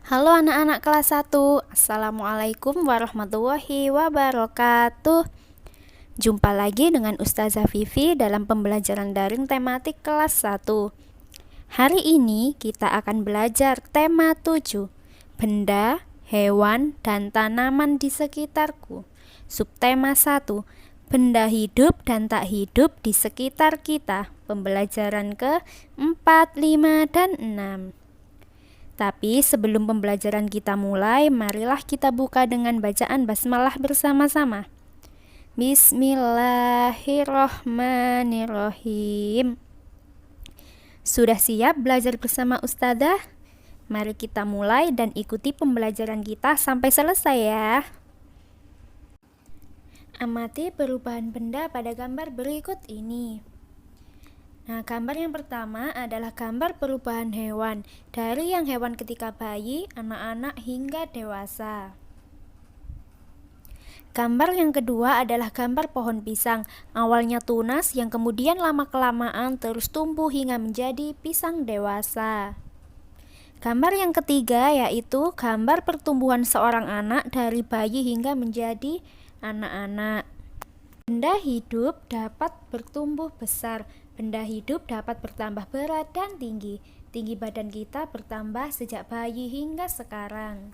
Halo anak-anak kelas 1. Assalamualaikum warahmatullahi wabarakatuh. Jumpa lagi dengan Ustazah Vivi dalam pembelajaran daring tematik kelas 1. Hari ini kita akan belajar tema 7, benda, hewan, dan tanaman di sekitarku. Subtema 1, benda hidup dan tak hidup di sekitar kita. Pembelajaran ke-4, 5, dan 6. Tapi sebelum pembelajaran kita mulai, marilah kita buka dengan bacaan basmalah bersama-sama. Bismillahirrohmanirrohim. Sudah siap belajar bersama Ustazah? Mari kita mulai dan ikuti pembelajaran kita sampai selesai ya. Amati perubahan benda pada gambar berikut ini. Nah, gambar yang pertama adalah gambar perubahan hewan, dari yang hewan ketika bayi, anak-anak, hingga dewasa. Gambar yang kedua adalah gambar pohon pisang, awalnya tunas yang kemudian lama-kelamaan terus tumbuh hingga menjadi pisang dewasa. Gambar yang ketiga yaitu gambar pertumbuhan seorang anak dari bayi hingga menjadi anak-anak. Benda hidup dapat bertumbuh besar. Benda hidup dapat bertambah berat dan tinggi. Tinggi badan kita bertambah sejak bayi hingga sekarang.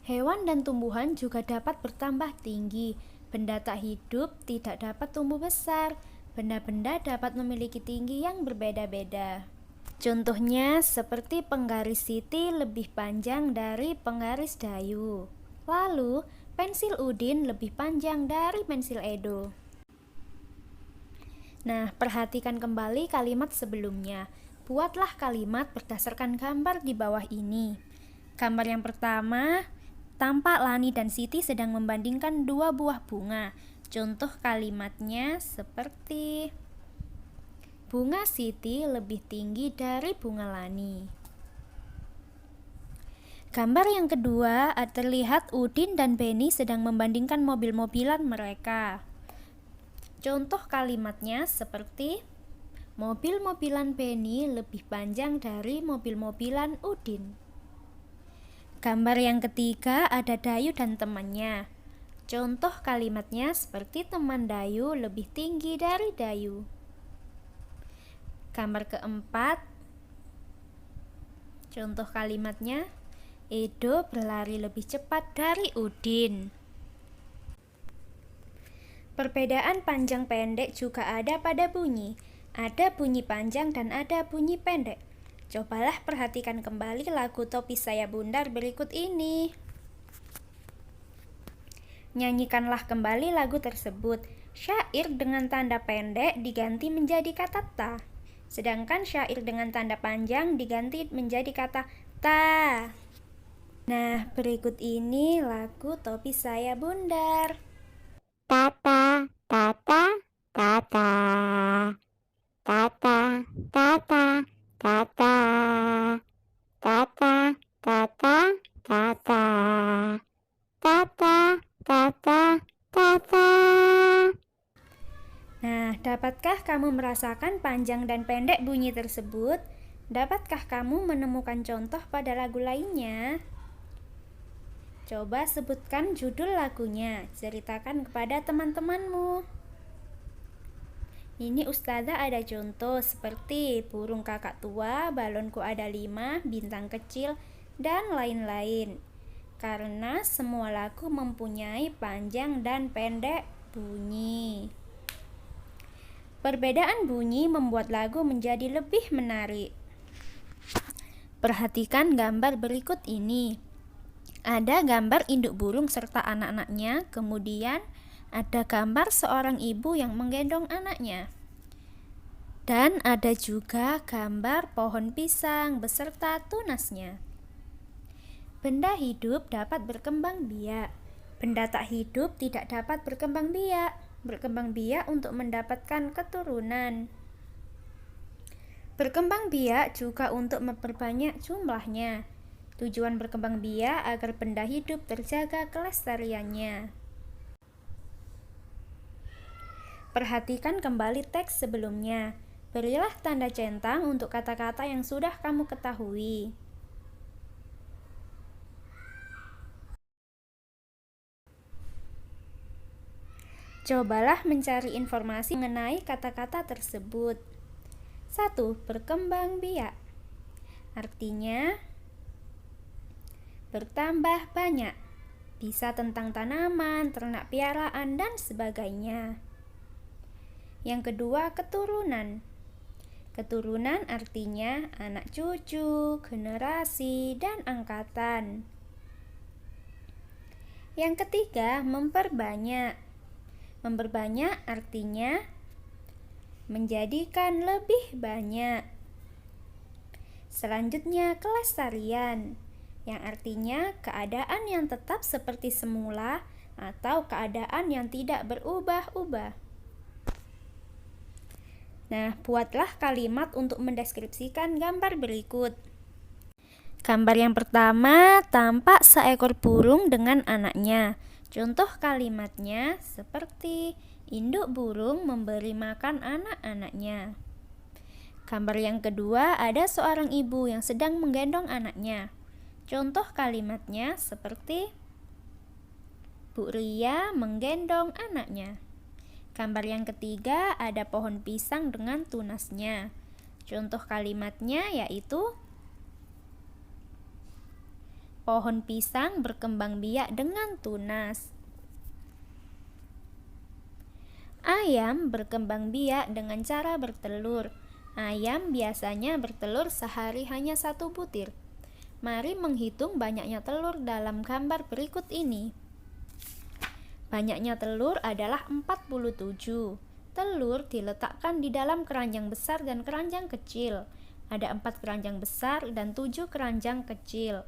Hewan dan tumbuhan juga dapat bertambah tinggi. Benda tak hidup tidak dapat tumbuh besar. Benda-benda dapat memiliki tinggi yang berbeda-beda. Contohnya seperti penggaris Siti lebih panjang dari penggaris Dayu. Lalu, pensil Udin lebih panjang dari pensil Edo. Nah, perhatikan kembali kalimat sebelumnya. Buatlah kalimat berdasarkan gambar di bawah ini. Gambar yang pertama, tampak Lani dan Siti sedang membandingkan dua buah bunga. Contoh kalimatnya seperti bunga Siti lebih tinggi dari bunga Lani. Gambar yang kedua, terlihat Udin dan Beni sedang membandingkan mobil-mobilan mereka. Contoh kalimatnya seperti mobil-mobilan Beni lebih panjang dari mobil-mobilan Udin. Gambar yang ketiga ada Dayu dan temannya. Contoh kalimatnya seperti teman Dayu lebih tinggi dari Dayu. Gambar keempat, contoh kalimatnya Edo berlari lebih cepat dari Udin. Perbedaan panjang pendek juga ada pada bunyi. Ada bunyi panjang dan ada bunyi pendek. Cobalah perhatikan kembali lagu Topi Saya Bundar berikut ini. Nyanyikanlah kembali lagu tersebut. Syair dengan tanda pendek diganti menjadi kata ta. Sedangkan syair dengan tanda panjang diganti menjadi kata ta. Nah, berikut ini lagu Topi Saya Bundar. Tata, tata, tata. Tata, tata, tata. Tata, tata, tata. Tata, tata, tata. Nah, dapatkah kamu merasakan panjang dan pendek bunyi tersebut? Dapatkah kamu menemukan contoh pada lagu lainnya? Coba sebutkan judul lagunya, ceritakan kepada teman-temanmu. Ini Ustazah ada contoh seperti burung kakak tua, balonku ada 5, bintang kecil, dan lain-lain. Karena semua lagu mempunyai panjang dan pendek bunyi. Perbedaan bunyi membuat lagu menjadi lebih menarik. Perhatikan gambar berikut ini. Ada gambar induk burung serta anak-anaknya, kemudian ada gambar seorang ibu yang menggendong anaknya. Dan ada juga gambar pohon pisang beserta tunasnya. Benda hidup dapat berkembang biak. Benda tak hidup tidak dapat berkembang biak. Berkembang biak untuk mendapatkan keturunan. Berkembang biak juga untuk memperbanyak jumlahnya. Tujuan berkembang biak agar benda hidup terjaga kelestariannya. Perhatikan kembali teks sebelumnya. Berilah tanda centang untuk kata-kata yang sudah kamu ketahui. Cobalah mencari informasi mengenai kata-kata tersebut. 1. Berkembang biak. Artinya bertambah banyak. Bisa tentang tanaman, ternak piaraan, dan sebagainya. Yang kedua, keturunan. Keturunan artinya anak cucu, generasi, dan angkatan. Yang ketiga, memperbanyak. Memperbanyak artinya menjadikan lebih banyak. Selanjutnya, kelestarian, yang artinya keadaan yang tetap seperti semula atau keadaan yang tidak berubah-ubah. Nah, buatlah kalimat untuk mendeskripsikan gambar berikut. Gambar yang pertama, tampak seekor burung dengan anaknya. Contoh kalimatnya seperti induk burung memberi makan anak-anaknya. Gambar yang kedua, ada seorang ibu yang sedang menggendong anaknya. Contoh kalimatnya seperti Bu Ria menggendong anaknya. Gambar yang ketiga, ada pohon pisang dengan tunasnya. Contoh kalimatnya yaitu pohon pisang berkembang biak dengan tunas. Ayam berkembang biak dengan cara bertelur. Ayam biasanya bertelur sehari hanya 1 butir. Mari menghitung banyaknya telur dalam gambar berikut ini. Banyaknya telur adalah 47. Telur diletakkan di dalam keranjang besar dan keranjang kecil. Ada 4 keranjang besar dan 7 keranjang kecil.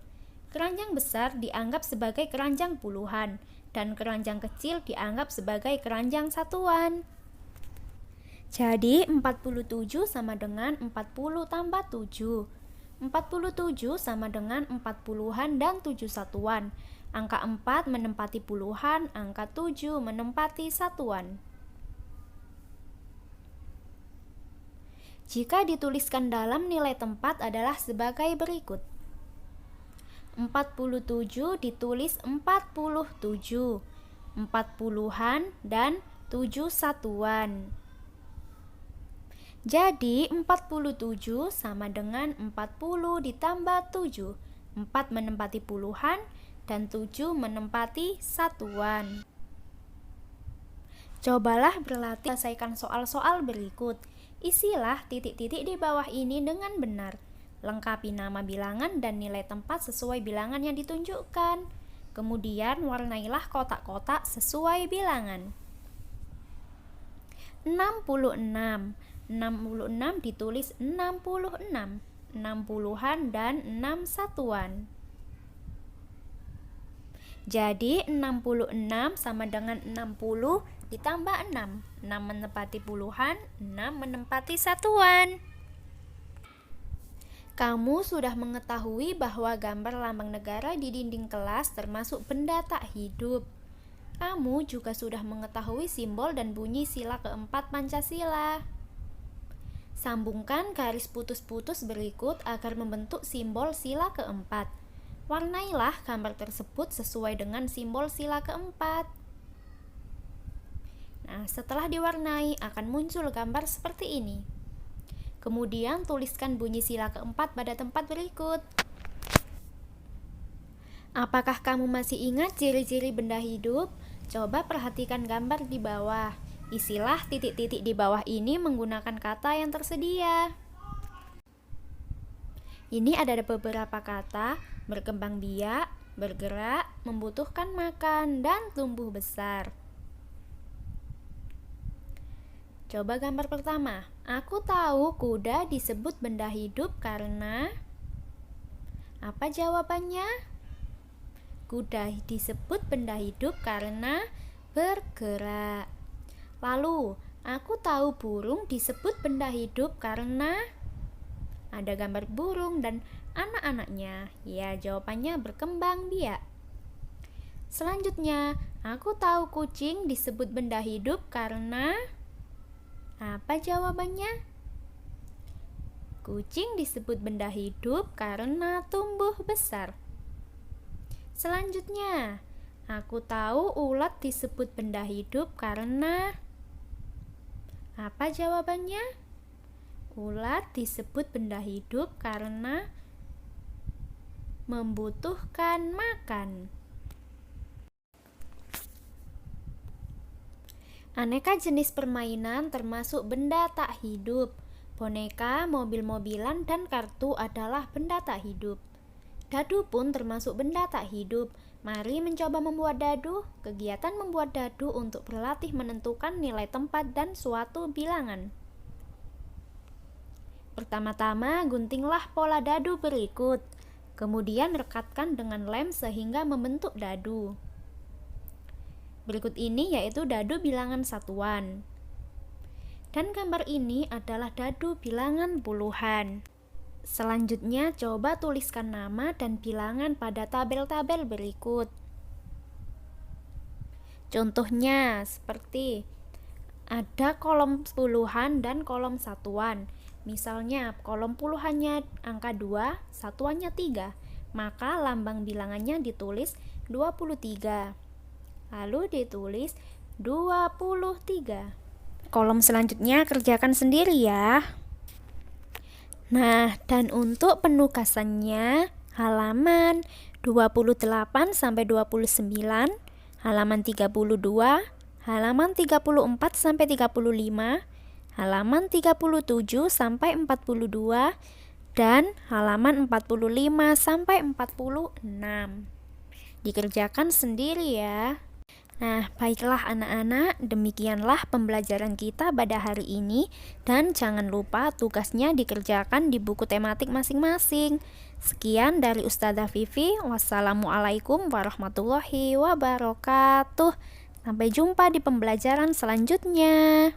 Keranjang besar dianggap sebagai keranjang puluhan, dan keranjang kecil dianggap sebagai keranjang satuan. Jadi 47 sama dengan 40 tambah 7. 47 sama dengan 4 puluhan dan 7 satuan. Angka 4 menempati puluhan, angka 7 menempati satuan. Jika dituliskan dalam nilai tempat adalah sebagai berikut. 47 ditulis 47, 4 puluhan dan 7 satuan. Jadi 47 sama dengan 40 ditambah 7. 4 menempati puluhan dan 7 menempati satuan. Cobalah berlatih selesaikan soal-soal berikut. Isilah titik-titik di bawah ini dengan benar. Lengkapi nama bilangan dan nilai tempat sesuai bilangan yang ditunjukkan. Kemudian warnailah kotak-kotak sesuai bilangan. 66. 66 ditulis 66, 6 puluhan dan 6 satuan. Jadi 66 sama dengan 60 ditambah 6. 6 menempati puluhan, 6 menempati satuan. Kamu sudah mengetahui bahwa gambar lambang negara di dinding kelas termasuk benda tak hidup. Kamu juga sudah mengetahui simbol dan bunyi sila keempat Pancasila. Sambungkan garis putus-putus berikut agar membentuk simbol sila keempat. Warnailah gambar tersebut sesuai dengan simbol sila keempat. Nah, setelah diwarnai akan muncul gambar seperti ini. Kemudian tuliskan bunyi sila keempat pada tempat berikut. Apakah kamu masih ingat ciri-ciri benda hidup? Coba perhatikan gambar di bawah. Isilah titik-titik di bawah ini menggunakan kata yang tersedia. Ini ada beberapa kata: berkembang biak, bergerak, membutuhkan makan, dan tumbuh besar. Coba gambar pertama. Aku tahu kuda disebut benda hidup karena... Apa jawabannya? Kuda disebut benda hidup karena bergerak. Lalu, aku tahu burung disebut benda hidup karena... Ada gambar burung dan anak-anaknya. Ya, jawabannya berkembang biak. Selanjutnya, aku tahu kucing disebut benda hidup karena... Apa jawabannya? Kucing disebut benda hidup karena tumbuh besar. Selanjutnya, Aku tahu ulat disebut benda hidup karena... Apa jawabannya? Ulat disebut benda hidup karena membutuhkan makan. Aneka jenis permainan termasuk benda tak hidup. Boneka, mobil-mobilan, dan kartu adalah benda tak hidup. Dadu pun termasuk benda tak hidup. Mari mencoba membuat dadu. Kegiatan membuat dadu untuk berlatih menentukan nilai tempat dan suatu bilangan. Pertama-tama, guntinglah pola dadu berikut. Kemudian rekatkan dengan lem sehingga membentuk dadu. Berikut ini yaitu dadu bilangan satuan. Dan gambar ini adalah dadu bilangan puluhan. Selanjutnya, coba tuliskan nama dan bilangan pada tabel-tabel berikut. Contohnya, seperti ada kolom puluhan dan kolom satuan. Misalnya, kolom puluhannya angka 2, satuannya 3. Maka lambang bilangannya ditulis 23. Lalu ditulis 23. Kolom selanjutnya kerjakan sendiri ya. Nah, dan untuk penugasannya, halaman 28 sampai 29, halaman 32, halaman 34 sampai 35, halaman 37 sampai 42, dan halaman 45 sampai 46. Dikerjakan sendiri ya. Nah, baiklah anak-anak, demikianlah pembelajaran kita pada hari ini, dan jangan lupa tugasnya dikerjakan di buku tematik masing-masing. Sekian dari Ustazah Vivi. Wassalamualaikum warahmatullahi wabarakatuh. Sampai jumpa di pembelajaran selanjutnya.